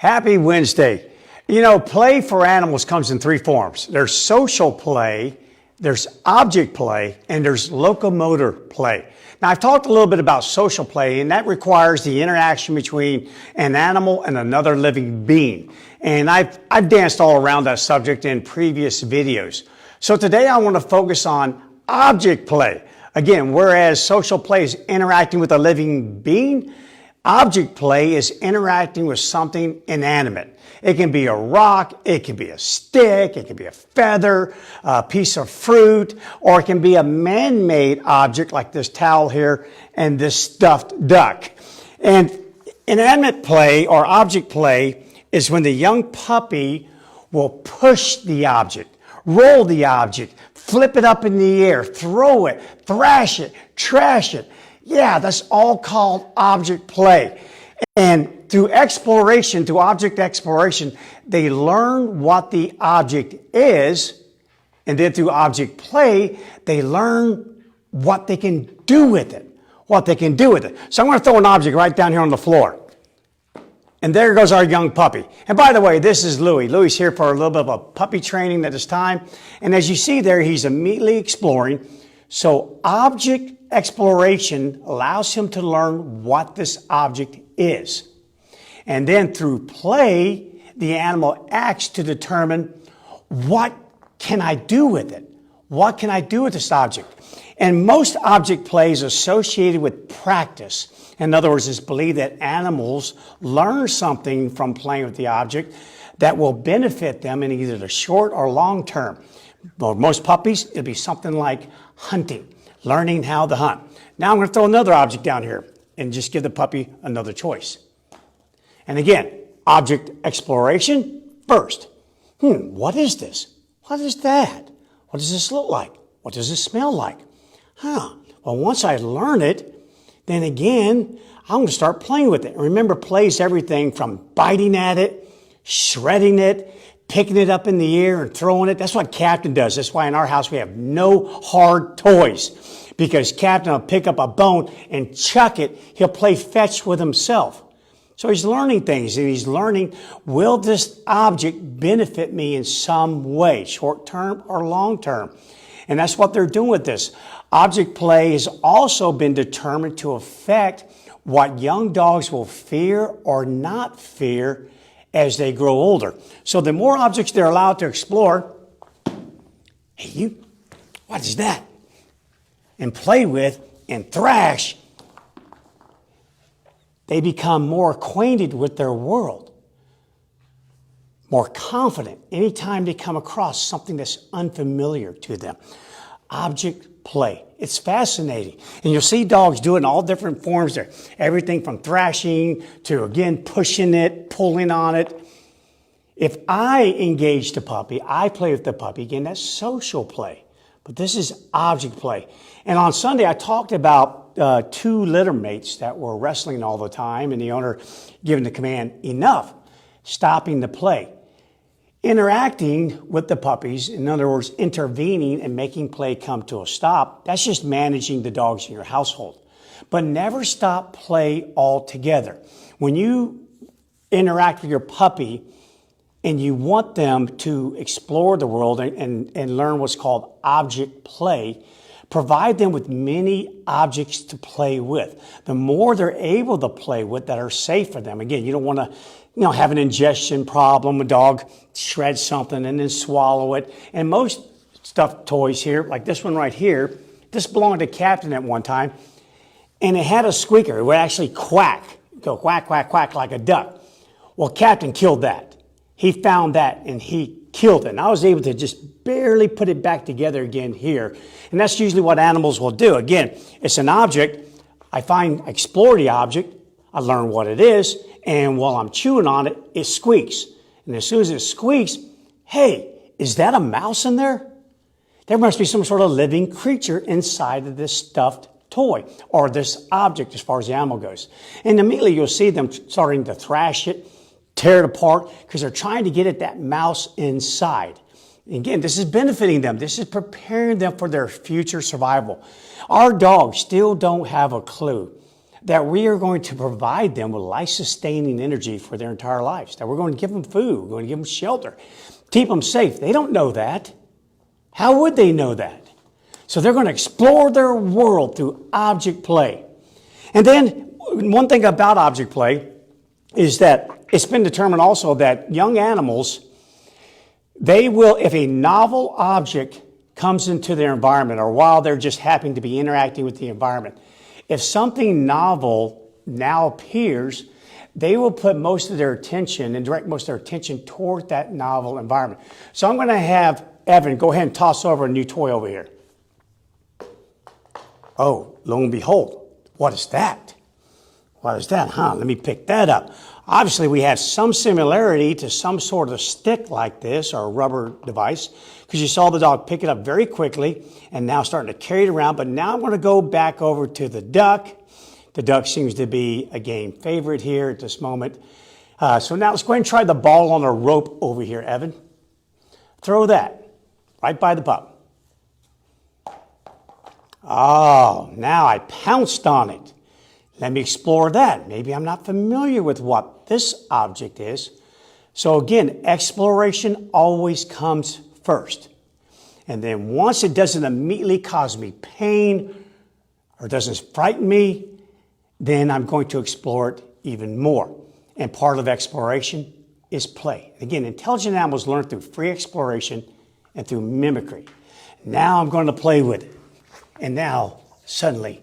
Happy Wednesday. You know, play for animals comes in three forms. There's social play, there's object play, and there's locomotor play. Now, I've talked a little bit about social play, and that requires the interaction between an animal and another living being. And I've danced all around that subject in previous videos. So today I want to focus on object play. Again, whereas social play is interacting with a living being, object play is interacting with something inanimate. It can be a rock, it can be a stick, it can be a feather, a piece of fruit, or it can be a man-made object like this towel here and this stuffed duck. And inanimate play or object play is when the young puppy will push the object, roll the object, flip it up in the air, throw it, thrash it, trash it. Yeah, that's all called object play. And through exploration, through object exploration, they learn what the object is. And then through object play, they learn what they can do with it. What they can do with it. So I'm going to throw an object right down here on the floor. And there goes our young puppy. And by the way, this is Louie. Louie's here for a little bit of a puppy training at this time. And as you see there, he's immediately exploring. So object exploration allows him to learn what this object is. And then through play, the animal acts to determine what can I do with it? What can I do with this object? And most object play is associated with practice. In other words, it's believed that animals learn something from playing with the object that will benefit them in either the short or long term. For most puppies, it'll be something like hunting, learning how to hunt. Now I'm going to throw another object down here and just give the puppy another choice. And again, object exploration first. What is this? What is that? What does this look like? What does this smell like? Well, once I learn it, then again, I'm going to start playing with it. And remember, play is everything from biting at it, shredding it, picking it up in the air and throwing it. That's what Captain does. That's why in our house we have no hard toys. Because Captain will pick up a bone and chuck it. He'll play fetch with himself. So he's learning things, and he's learning, will this object benefit me in some way, short term or long term? And that's what they're doing with this. Object play has also been determined to affect what young dogs will fear or not fear as they grow older. So the more objects they're allowed to explore, hey, you, what is that? And play with and thrash, they become more acquainted with their world, more confident anytime they come across something that's unfamiliar to them. Object play. It's fascinating. And you'll see dogs do it in all different forms there. Everything from thrashing to, again, pushing it, pulling on it. If I engage the puppy, I play with the puppy, again, that's social play. But this is object play. And on Sunday, I talked about two litter mates that were wrestling all the time, and the owner giving the command, enough, stopping the play. Interacting with the puppies, in other words, intervening and making play come to a stop, that's just managing the dogs in your household. But never stop play altogether. When you interact with your puppy and you want them to explore the world and learn what's called object play, provide them with many objects to play with. The more they're able to play with that are safe for them. Again, you don't want to have an ingestion problem. A dog shreds something and then swallow it. And most stuffed toys here, like this one right here, this belonged to Captain at one time. And it had a squeaker. It would actually quack, go quack, quack, quack like a duck. Well, Captain killed that. He found that and he killed it. And I was able to just barely put it back together again here. And that's usually what animals will do. Again, it's an object. I explore the object. I learn what it is. And while I'm chewing on it, it squeaks. And as soon as it squeaks, hey, is that a mouse in there? There must be some sort of living creature inside of this stuffed toy or this object as far as the animal goes. And immediately you'll see them starting to thrash it, tear it apart, because they're trying to get at that mouse inside. And again, this is benefiting them. This is preparing them for their future survival. Our dogs still don't have a clue that we are going to provide them with life-sustaining energy for their entire lives, that we're going to give them food, we're going to give them shelter, keep them safe. They don't know that. How would they know that? So they're going to explore their world through object play. And then one thing about object play is that it's been determined also that young animals, they will, if a novel object comes into their environment or while they're just happening to be interacting with the environment, if something novel now appears, they will put most of their attention and direct most of their attention toward that novel environment. So I'm going to have Evan go ahead and toss over a new toy over here. Oh, lo and behold, what is that? What is that, huh? Let me pick that up. Obviously, we have some similarity to some sort of stick like this or a rubber device because you saw the dog pick it up very quickly and now starting to carry it around. But now I'm going to go back over to the duck. The duck seems to be a game favorite here at this moment. So now let's go ahead and try the ball on a rope over here, Evan. Throw that right by the pup. Oh, now I pounced on it. Let me explore that. Maybe I'm not familiar with what this object is. So again, exploration always comes first. And then once it doesn't immediately cause me pain or doesn't frighten me, then I'm going to explore it even more. And part of exploration is play. Again, intelligent animals learn through free exploration and through mimicry. Now I'm going to play with it. And now, suddenly,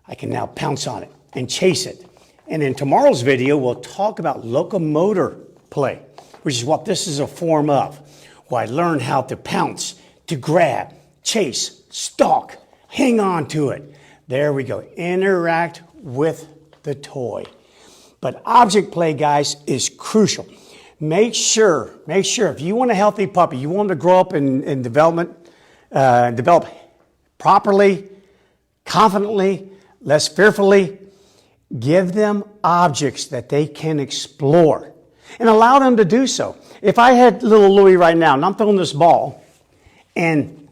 I can now pounce on it and chase it. And in tomorrow's video, we'll talk about locomotor play, which is what this is a form of, where I learn how to pounce, to grab, chase, stalk, hang on to it. There we go. Interact with the toy. But object play, guys, is crucial. Make sure if you want a healthy puppy, you want them to grow up in develop properly, confidently, less fearfully, give them objects that they can explore and allow them to do so. If I had little Louie right now and I'm throwing this ball and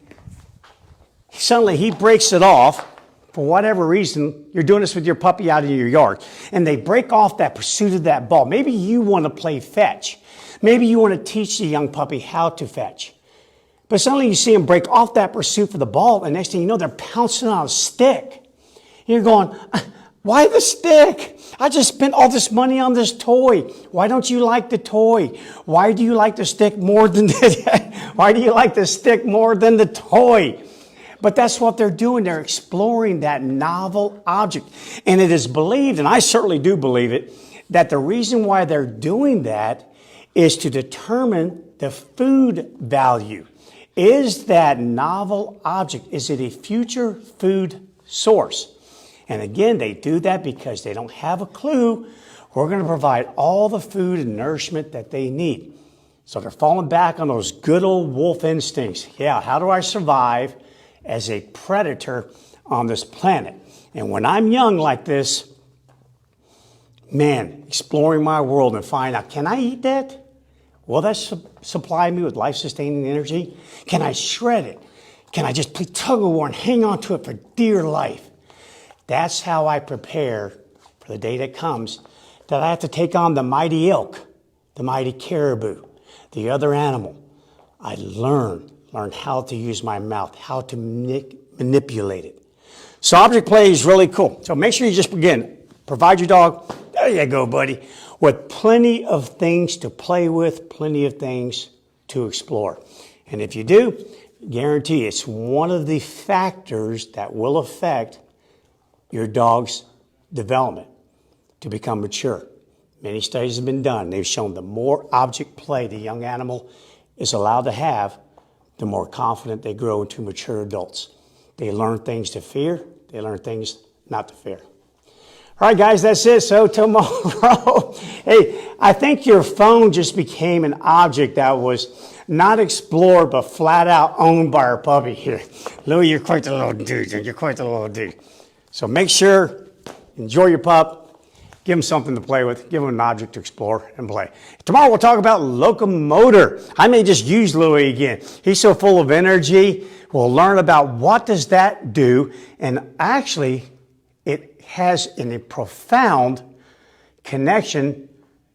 suddenly he breaks it off, for whatever reason, you're doing this with your puppy out in your yard, and they break off that pursuit of that ball. Maybe you want to play fetch. Maybe you want to teach the young puppy how to fetch. But suddenly you see them break off that pursuit for the ball, and next thing you know, they're pouncing on a stick. You're going, why the stick? I just spent all this money on this toy. Why don't you like the toy? Why do you like the stick more than why do you like the stick more than the toy? But that's what they're doing. They're exploring that novel object. And it is believed, and I certainly do believe it, that the reason why they're doing that is to determine the food value. Is that novel object, is it a future food source? And again, they do that because they don't have a clue. We're going to provide all the food and nourishment that they need. So they're falling back on those good old wolf instincts. Yeah, how do I survive as a predator on this planet? And when I'm young like this, man, exploring my world and find out, can I eat that? Will that supply me with life-sustaining energy? Can I shred it? Can I just play tug-of-war and hang on to it for dear life? That's how I prepare for the day that comes that I have to take on the mighty elk, the mighty caribou, the other animal. I learn how to use my mouth, how to manipulate it. So object play is really cool. So make sure you just, again, provide your dog, there you go, buddy, with plenty of things to play with, plenty of things to explore. And if you do, guarantee it's one of the factors that will affect your dog's development to become mature. Many studies have been done. They've shown the more object play the young animal is allowed to have, the more confident they grow into mature adults. They learn things to fear. They learn things not to fear. All right, guys, that's it. So tomorrow, hey, I think your phone just became an object that was not explored, but flat out owned by our puppy here. Louie, you're quite the little dude. You're quite the little dude. So make sure, enjoy your pup. Give him something to play with. Give him an object to explore and play. Tomorrow we'll talk about locomotor. I may just use Louie again. He's so full of energy. We'll learn about what does that do. And actually, it has a profound connection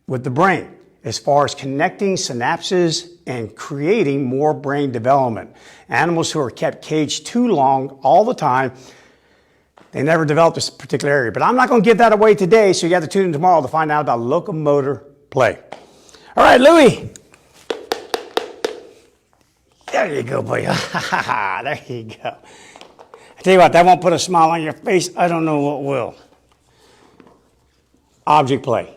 with the brain as far as connecting synapses and creating more brain development. Animals who are kept caged too long all the time, they never develop this particular area. But I'm not going to give that away today, so you have to tune in tomorrow to find out about locomotor play. All right, Louie. There you go, boy. There you go. I tell you what, that won't put a smile on your face. I don't know what will. Object play.